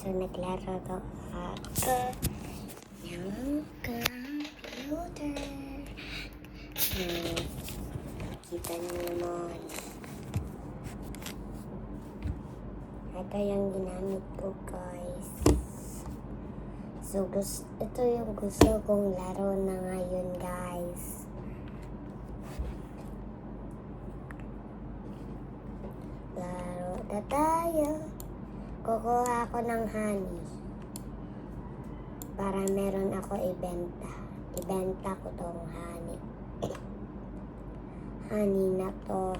So, naglaro ako ng computer. Kita niyo naman. Ito yung ginamit ko, guys. So, ito yung gusto kong laro na ngayon, guys. Laro na tayo. Kukuha ako ng honey. Para meron ako ibenta. Ibenta ko tong honey. Honey na to.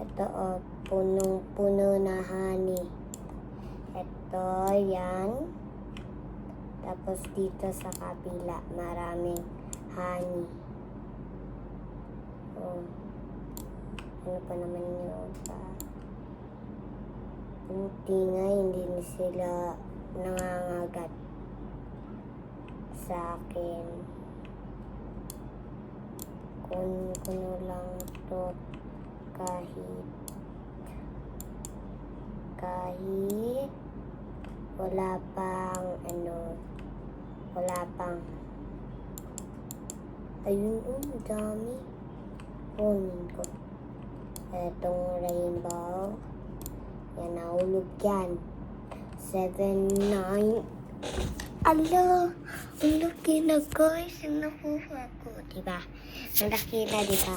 Ito punong-puno na honey. Ito, yan. Tapos dito sa kabila, maraming honey. Ano pa naman yun pa? Buti nga, hindi na sila nangangagat sa akin. Kunin ko na lang to kahit wala pang ayun, dami. Kunin ko. Etong rainbow. Yan, nahulog yan. 7, 9. Ala! Ang laki na, guys. Yung nakuha ko. Diba? Ang laki na, diba?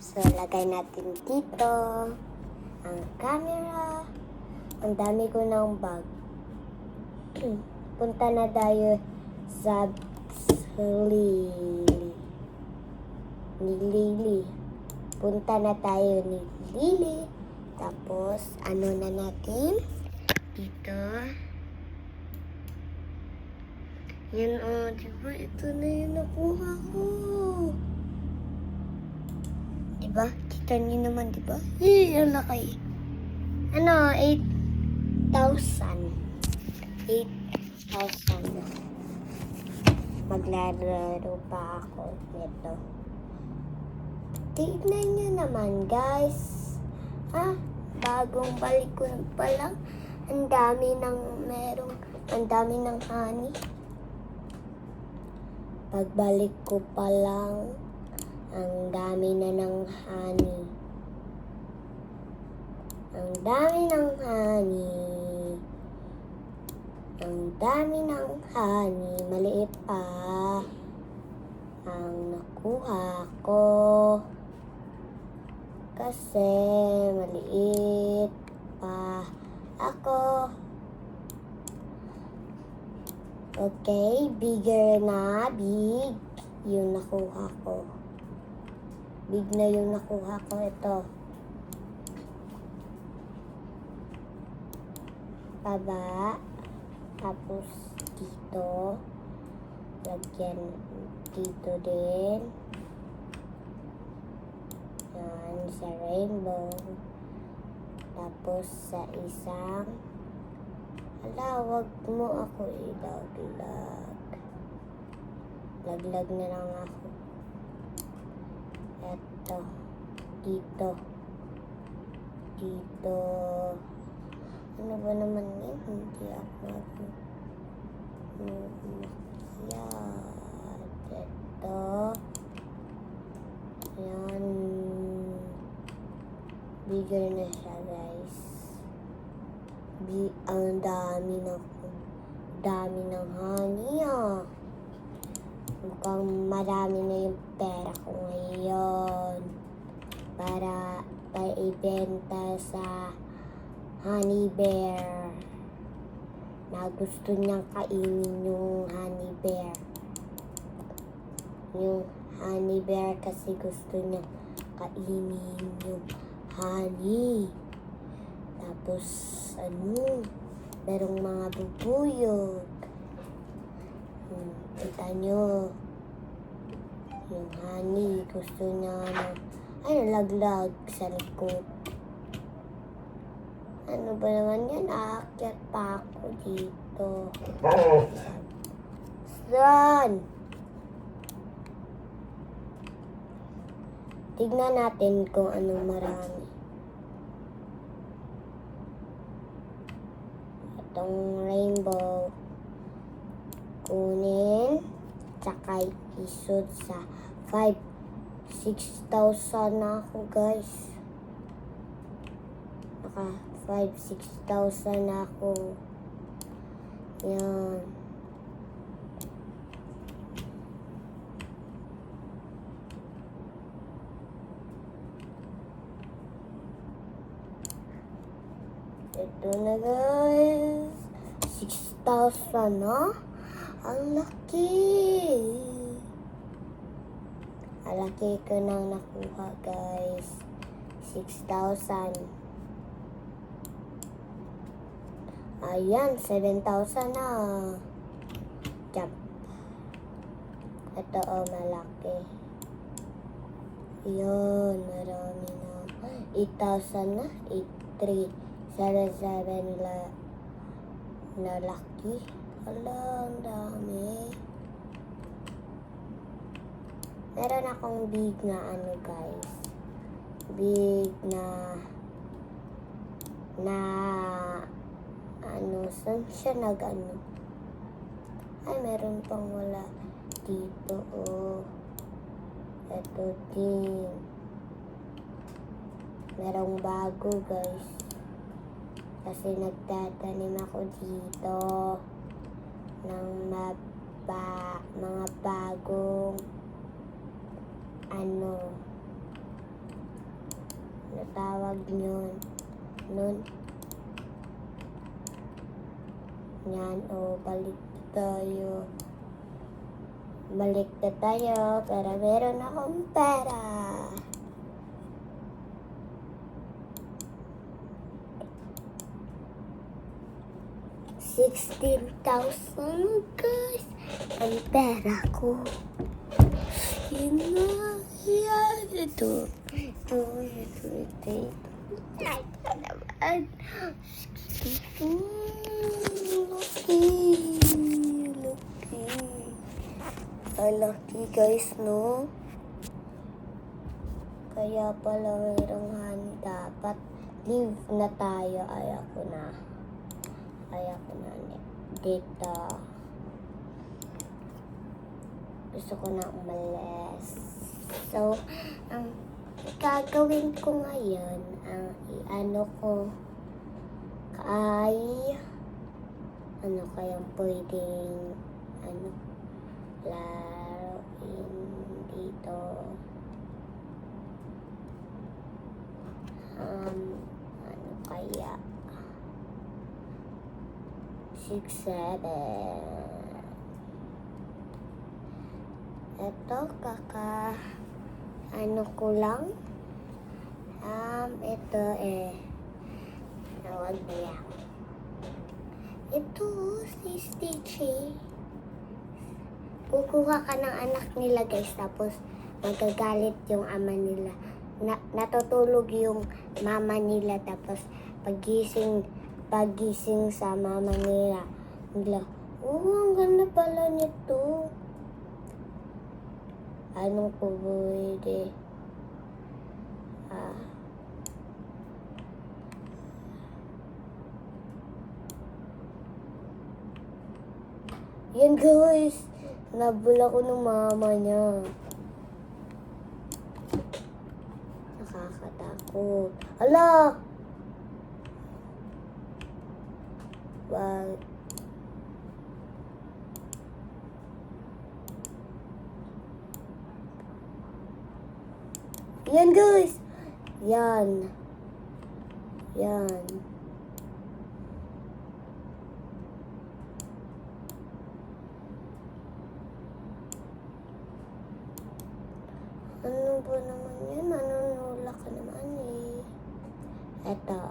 So, lagay natin dito ang camera. Ang dami ko ng bag. Punta na tayo sa Lily. Punta na tayo ni Lily. Tapos, ano na natin? Dito. Yan, diba? Ito na yung nakuha ko. Diba? Kita niyo naman, diba? Ang laki. 8,000. 8,000. Maglalaro pa ako nito. Tignan niyo naman, guys. Bagong balik ko pa lang. Ang dami ng honey. Pagbalik ko pa lang, ang dami na ng honey. Ang dami ng honey. Ang dami ng honey. Maliit pa ang nakuha ko. Kasi maliit pa ako. Okay, bigger na. Big yung nakuha ko. Big na yung nakuha ko. Ito. Baba. Tapos dito. Lagyan dito din. Yan, sa rainbow. Tapos sa isang wag mo ako ilaglag. Laglag na lang ako. Eto. Dito. Ano ba naman yun? Hindi ako yan. Eto. Yan. Bigger na siya, guys. Ang dami ng honey, Mukhang marami na yung pera ko ngayon para ibenta sa honey bear na gusto niyang kainin yung honey bear. Yung honey bear kasi gusto niyang kainin yung honey. Tapos, merong mga bubuyog. Kita nyo. Yung honey, gusto niya nalaglag sa likod. Ano ba naman yan? Aakyat pa ako dito. Saan? Tignan natin kung anong marami. itong rainbow. Kunin, tsaka isut sa 6,000 na ako, guys. Naka 6,000 na ako. Yan. Ito na, guys. 6,000 na. Ang laki. Ang laki ko nang nakuha, guys. 6,000. Ayan, 7,000 na. Jump. Ito, malaki. Ayan, marami na. 8,000 na. 8,3. 7,7 na laki. Hala, ang dami. Meron akong big na ano, guys. Big na ano, saan siya nag-ano? Ay, meron pang wala dito, oh. Ito din. Merong bago, guys. Kasi nagtatanim ako dito ng mga bagong ano natawag yun nun. Yan, balik na tayo pero meron akong pera. $16,000, guys. Ang pera ko. Yun na. Yan. Ito. Ay, ito naman. Lucky. Ang lucky, guys, no? Kaya pala merong honey. Dapat leave na tayo. Ayoko na dito. Gusto ko na umalis. So, ang gagawin ko ngayon, ano kayang pwedeng, laruin dito. Ano kaya? 6, 7. Ito, ano ko lang. Ito tawag niya. Ito, si Stitchy. Kukuha ka ng anak nila, guys, tapos magagalit yung ama nila. Natutulog yung mama nila, tapos pagising sa mama nila, ang ganda pala nito. Anong pwede? Yan, guys. Nabula ko ng mama niya. Nakakatakot. Hala! Wag. Yan, guys. Yan. Ano ba naman yan? Manunula ka naman eh. Eto.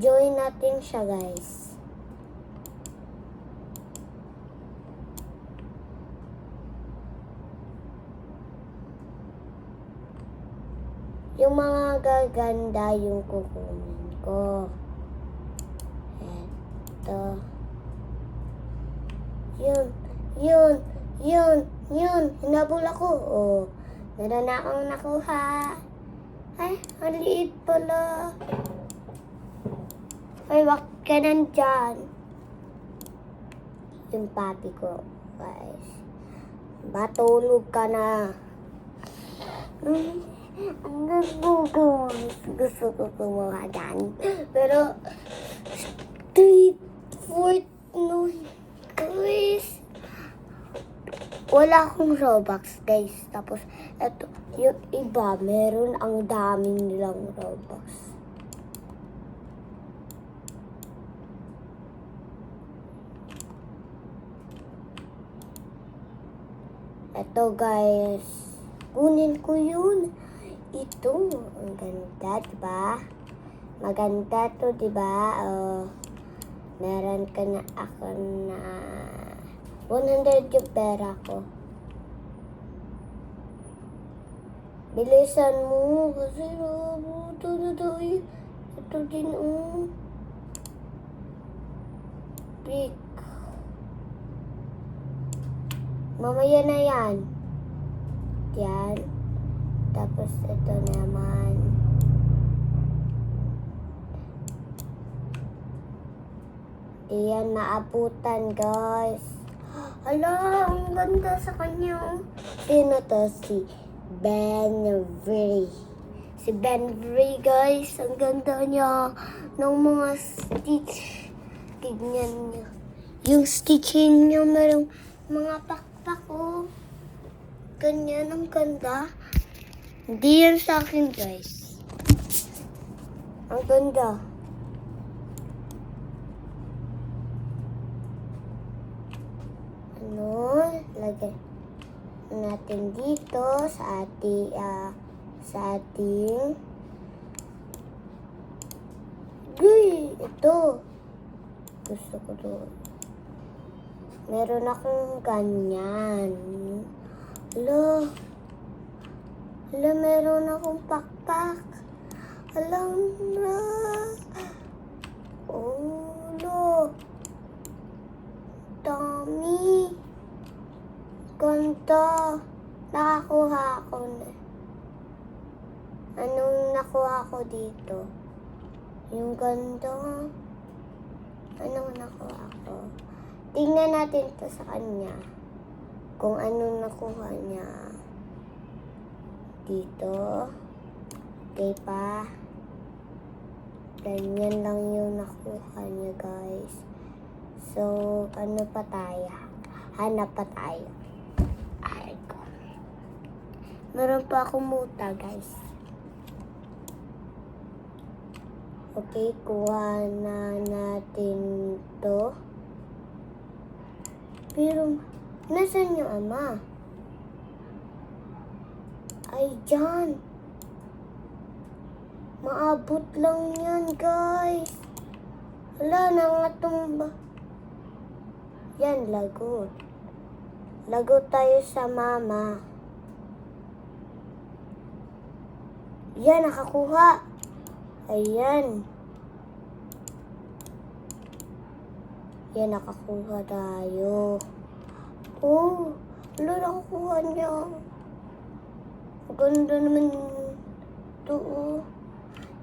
Join natin siya, guys. Yung mga gaganda yung kukunin ko. Eto. Yun. Hinabol ako. Oh. Meron na akong nakuha. Ay, ang liit pala. Ay, wag ka nandyan. Yung papi ko, guys. Batulog ka na. Ang gusto ko kumuha dyan. Pero, 3, 4, no, guys. Wala akong Robux, guys. Tapos, eto, yung iba, meron ang daming nilang Robux. Eto, guys. Kunin ko yun. Ito, ang ganda, diba? Maganda to, diba? Meron ka na ako na 100 yung pera ko. Bilisan mo kasi ito na tayo. Ito din, Pick. Mamaya na yan. Yan. Tapos ito naman. Iyan, maabutan, guys. Hala, ang ganda sa kanya. Sino to? Si Benry. Si Benry, guys. Ang ganda niya ng mga stitch. Tignan niya. Yung stitching niya, merong mga pakpak, Ganyan, ang ganda. Hindi yan sa akin, guys. Ang ganda. Lagay natin dito sa ating ito. Gusto ko to. Meron akong ganyan. Hala, meron akong pakpak. Alam na. Dami. Ganda. Nakakuha ako na. Anong nakuha ko dito? Yung ganda. Anong nakuha ko? Tingnan natin to sa kanya. Kung anong nakuha niya. Dito. Okay pa. Ganyan lang yung nakuha niya, guys. So, ano pa tayo? Hanap pa tayo. Ay, ko. Meron pa akong muta, guys. Okay, kuha na natin to. Pero, nasaan yung ama? Ay, dyan. Maabot lang yan, guys. Wala, nangatumba. Yan, lagot. Lagot tayo sa mama. Yan, nakakuha. Ayan. Yan, nakakuha tayo. Oh, wala, nakakuha niya. Ganda naman ito.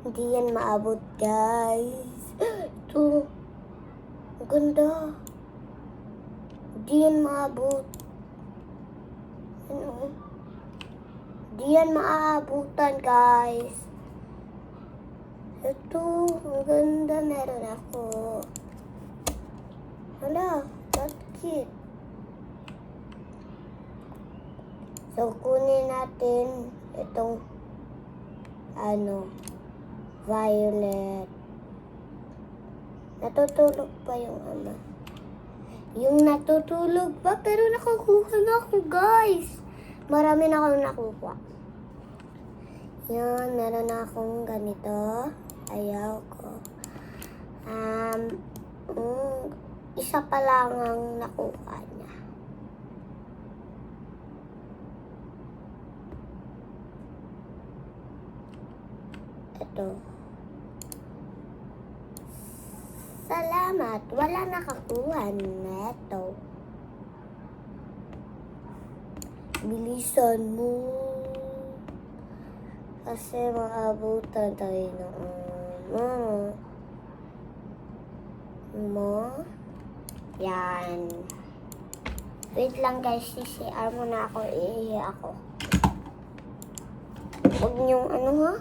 Hindi yan maabot, guys. Ito. Ganda. Hindi yan maabot. Ano? Hindi yan maaabutan, guys. Ito. Ang ganda. Meron ako. Hala. That's cute. So, kunin natin itong violet. Natutulog pa yung ama. Yung natutulog pa, pero nakakuha na ako, guys. Marami na akong nakuha. Yan, meron na akong ganito. Ayaw ko. Isa pa lang ang nakuha niya. Ito. Salamat. Wala nakakuha neto. Bilisan mo. Kasi maabutan tayo ng mo. Yan. Wait lang guys, CCR muna ako, iihi ako. Huwag niyong ano ha?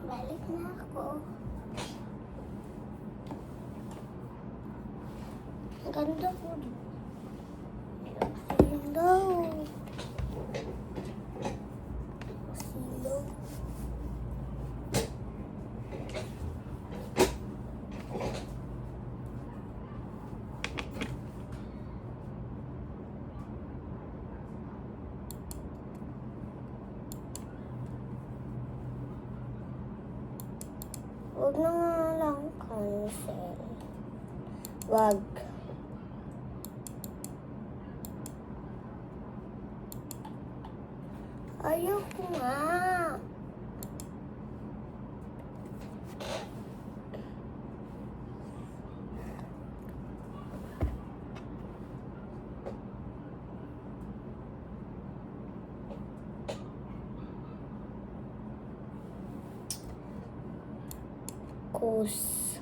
Balik na ako. Ang ganda ko. Hello. Hello. Huwag na nga lang cancel. Wag. Ayoko nga. Course.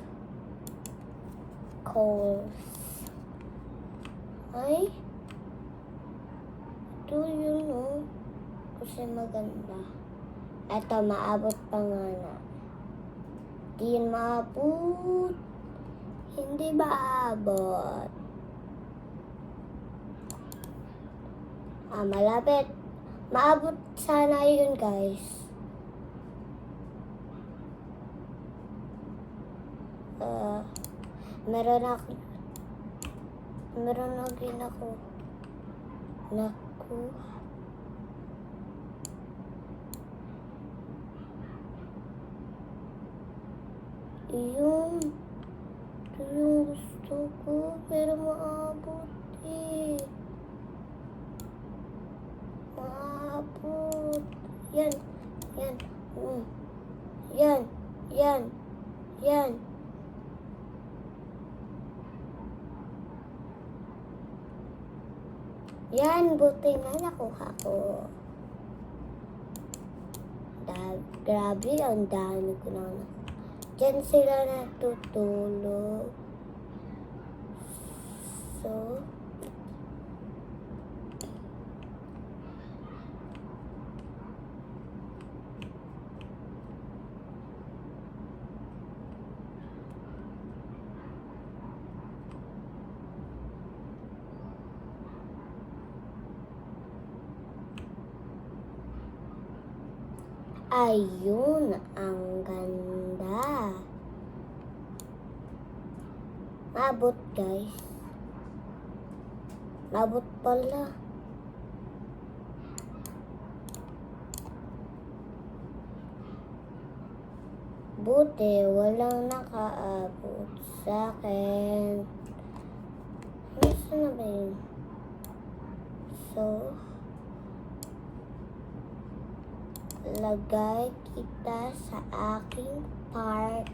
Ay, ito yun oh. Kasi maganda. Ito, maabot pa nga na. Di yun maabot. Hindi maabot. Malapit. Maabot sana yun guys. Meron na din ako nakuha. Ito yung gusto ko, pero maabot eh. Maabot. Yan. Yan, buti na nakuha ko. Grabe, ang dami ko na. Diyan sila natutulog. So, ayun, ang ganda. Maabot guys. Maabot pala. Buti, walang nakaabot sa akin. Nasaan na ba yun? So, lagay kita sa aking park.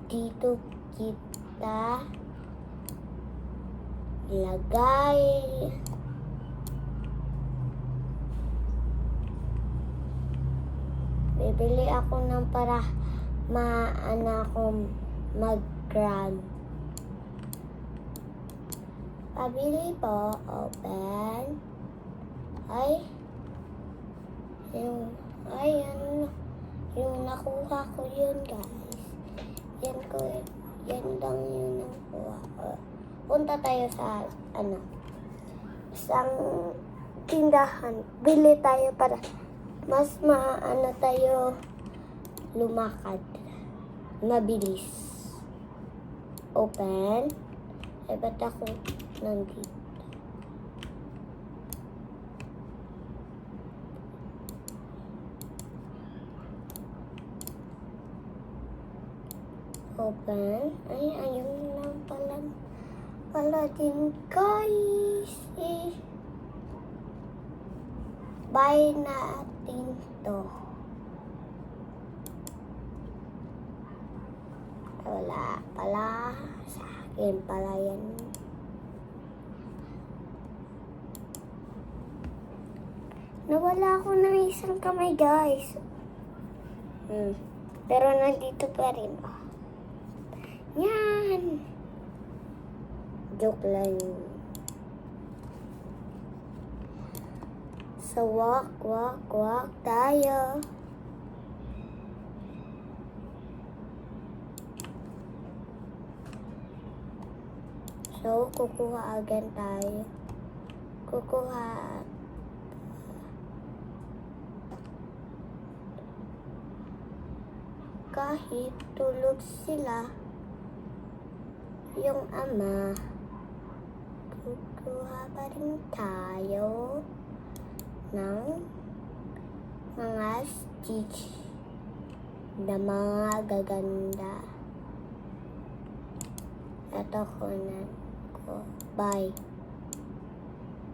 Dito kita ilagay. Bibili ako ng para akong mag-grant. Pabili po. Open. Yung nakuha ko yun guys. Yan lang yung nakuha ko. Punta tayo sa isang tindahan. Bili tayo para mas tayo lumakad. Mabilis. Open. Ba't ako nandito? Open. Ay, ayun lang pala din, guys. Buy natin to. Wala pala. Sa akin pala yan. Nawala ako ng isang kamay, guys. Pero nandito pa rin. Oh. Yan. Joke lang. So, walk tayo. So, kukuha agad tayo. Kahit tulog sila, yung ama, kukuha pa rin tayo ng mga stitch na mga gaganda. Ito kunan ko. Bye.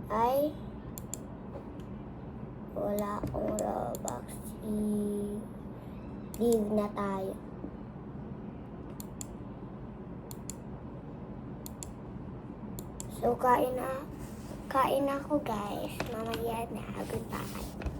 Ay, wala akong Robux. Leave na tayo. So, kain ako, guys. Mamaya na. Goodbye.